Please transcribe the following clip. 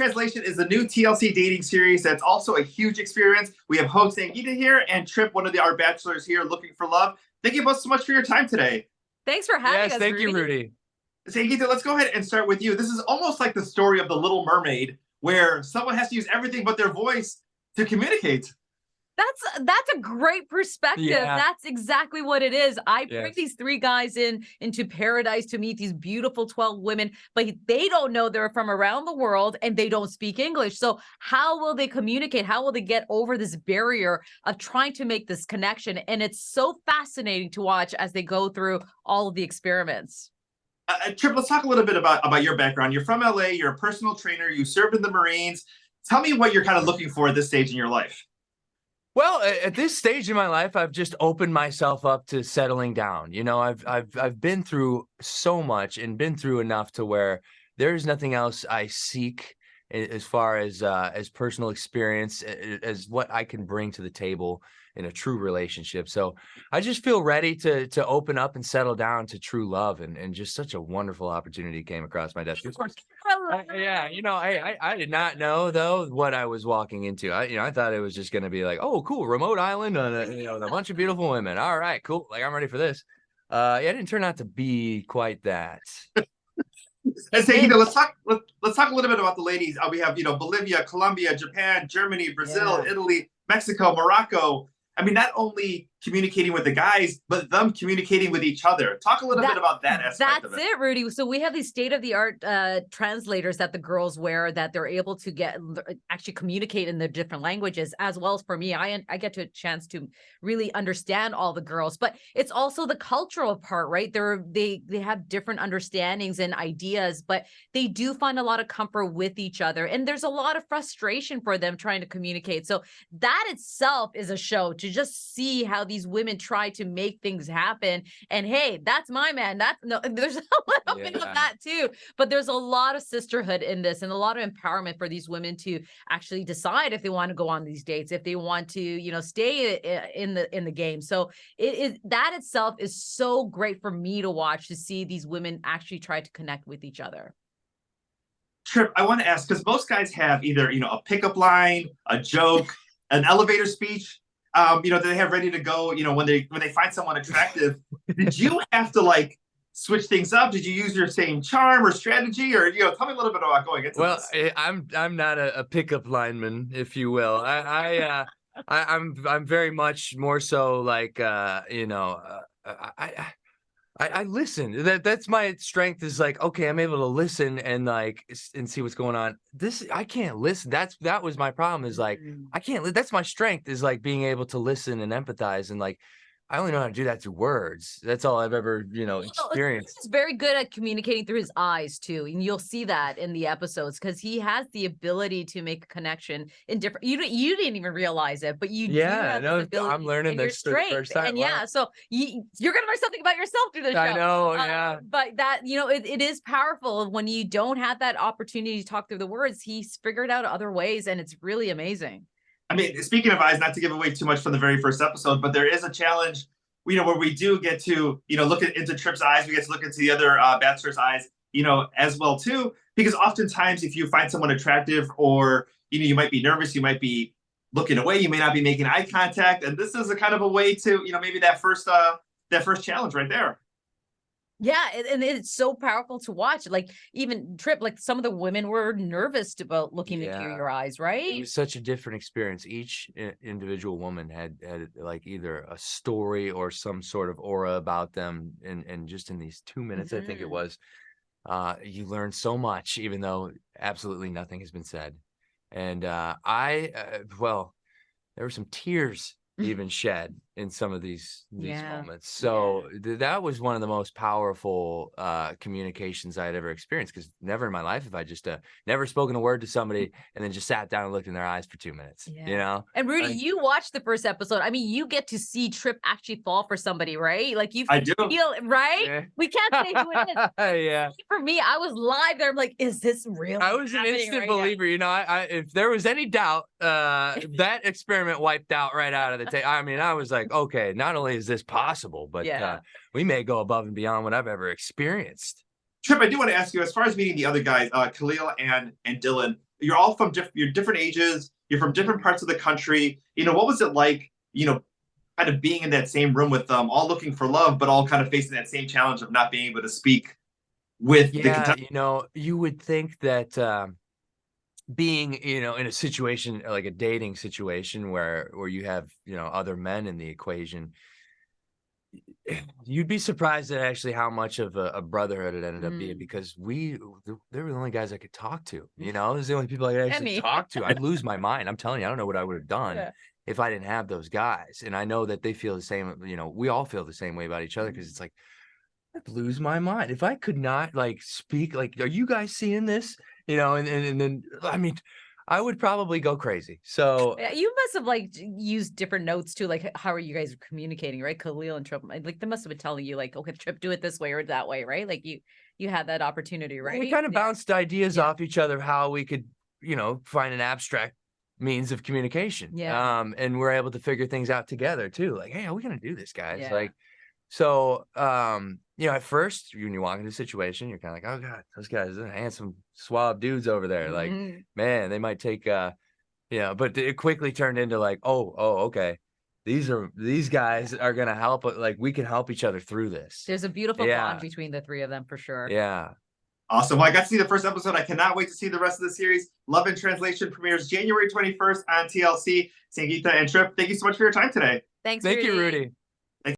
Translation is a new TLC dating series that's also a huge experience. We have host Sangita here and Tripp, one of our bachelors here looking for love. Thank you both so much for your time today. Thanks for having us, thank Rudy. you, Rudy. Sangita, let's go ahead and start with you. This is almost like the story of the Little Mermaid, where someone has to use everything but their voice to communicate. That's a great perspective. Yeah. That's exactly what it is. I bring these three guys into paradise to meet these beautiful 12 women, but they don't know they're from around the world and they don't speak English. So how will they communicate? How will they get over this barrier of trying to make this connection? And it's so fascinating to watch as they go through all of the experiments. Tripp, let's talk a little bit about your background. You're from LA, you're a personal trainer, you served in the Marines. Tell me what you're kind of looking for at this stage in your life. Well, at this stage in my life, I've just opened myself up to settling down. You know, I've been through so much and been through enough to where there's nothing else I seek as far as personal experience, as what I can bring to the table in a true relationship. So I just feel ready to open up and settle down to true love, and just such a wonderful opportunity came across my desk. Of course, I did not know though what I was walking into. I thought it was just going to be like, oh, cool, remote island, a bunch of beautiful women. All right, cool. Like, I'm ready for this. It didn't turn out to be quite that. And Sangita, let's talk a little bit about the ladies. We have, Bolivia, Colombia, Japan, Germany, Brazil, Italy, Mexico, Morocco. I mean, not only communicating with the guys, but them communicating with each other. Talk a little bit about that aspect of it. That's it, Rudy. So we have these state-of-the-art translators that the girls wear that they're able to actually communicate in their different languages, as well as for me, I get a chance to really understand all the girls. But it's also the cultural part, right? They have different understandings and ideas, but they do find a lot of comfort with each other. And there's a lot of frustration for them trying to communicate. So that itself is a show to just see how these women try to make things happen. And hey, that's my man. There's a little bit of that too, but there's a lot of sisterhood in this and a lot of empowerment for these women to actually decide if they want to go on these dates, if they want to, stay in the game. So that itself is so great for me to watch, to see these women actually try to connect with each other. Tripp, I want to ask, because most guys have either, a pickup line, a joke, an elevator speech. That they have ready to go, when they find someone attractive. Did you have to switch things up? Did you use your same charm or strategy, or tell me a little bit about going into this? Well, I'm not a pickup lineman, if you will. I'm very much more so like I listen. That's my strength, is like, okay, I'm able to listen and see what's going on. I can't listen. That was my problem, is like, I can't. That's my strength, is like being able to listen and empathize, and I only know how to do that through words. That's all I've ever, experienced. He's very good at communicating through his eyes too. And you'll see that in the episodes, because he has the ability to make a connection in different, you didn't even realize it, but you do have this ability. I'm learning this for the first time. And so you're going to learn something about yourself through the show. I know, yeah. But that, it is powerful when you don't have that opportunity to talk through the words. He's figured out other ways, and it's really amazing. I mean, speaking of eyes, not to give away too much from the very first episode, but there is a challenge, where we do get to, look into Tripp's eyes. We get to look into the other bachelor's eyes, as well too, because oftentimes if you find someone attractive, or, you might be nervous, you might be looking away, you may not be making eye contact. And this is a kind of a way to, maybe that first challenge right there. Yeah, and it's so powerful to watch. Like, even Tripp, some of the women were nervous about looking into your eyes, right? It was such a different experience. Each individual woman had either a story or some sort of aura about them, and just in these 2 minutes, I think it was, you learn so much, even though absolutely nothing has been said. And there were some tears even shed in some of these moments. So that was one of the most powerful communications I had ever experienced, because never in my life have I just never spoken a word to somebody and then just sat down and looked in their eyes for 2 minutes. And Rudy, you watched the first episode. I mean, you get to see Tripp actually fall for somebody, right? Like, I do feel, right? Yeah. We can't say who it is. Yeah. For me, I was live there. I'm like, is this real? I was an instant believer. I if there was any doubt, that experiment wiped out right out of the tape. I mean, I was like, okay, not only is this possible, but we may go above and beyond what I've ever experienced. Tripp, I do want to ask you, as far as meeting the other guys, Khalil and Dylan, you're all from you're different ages, you're from different parts of the country. What was it like, kind of being in that same room with them, all looking for love, but all kind of facing that same challenge of not being able to speak with the contestants? You would think that being, in a situation like a dating situation where you have, other men in the equation, you'd be surprised at actually how much of a brotherhood it ended up being, because they were the only guys I could talk to. Those are the only people I could actually talk to. I'd lose my mind. I'm telling you, I don't know what I would have done if I didn't have those guys. And I know that they feel the same. We all feel the same way about each other, because it's like, I'd lose my mind if I could not speak. Are you guys seeing this? And then I mean, I would probably go crazy. So you must have used different notes too. How are you guys communicating, right? Khalil and Tripp, they must have been telling you okay, Tripp, do it this way or that way, right? You had that opportunity, right? We kind of bounced ideas off each other, how we could, find an abstract means of communication. Yeah. And we're able to figure things out together too. Hey, are we gonna do this, guys? Yeah. So, at first, when you walk into a situation, you're kind of like, oh God, those guys are handsome, suave dudes over there. Man, they might take, but it quickly turned into okay, these guys are going to help. We can help each other through this. There's a beautiful bond between the three of them for sure. Yeah. Awesome. Well, I got to see the first episode. I cannot wait to see the rest of the series. Love in Translation premieres January 21st on TLC. Sangita and Tripp, thank you so much for your time today. Thanks, Thank you, Rudy.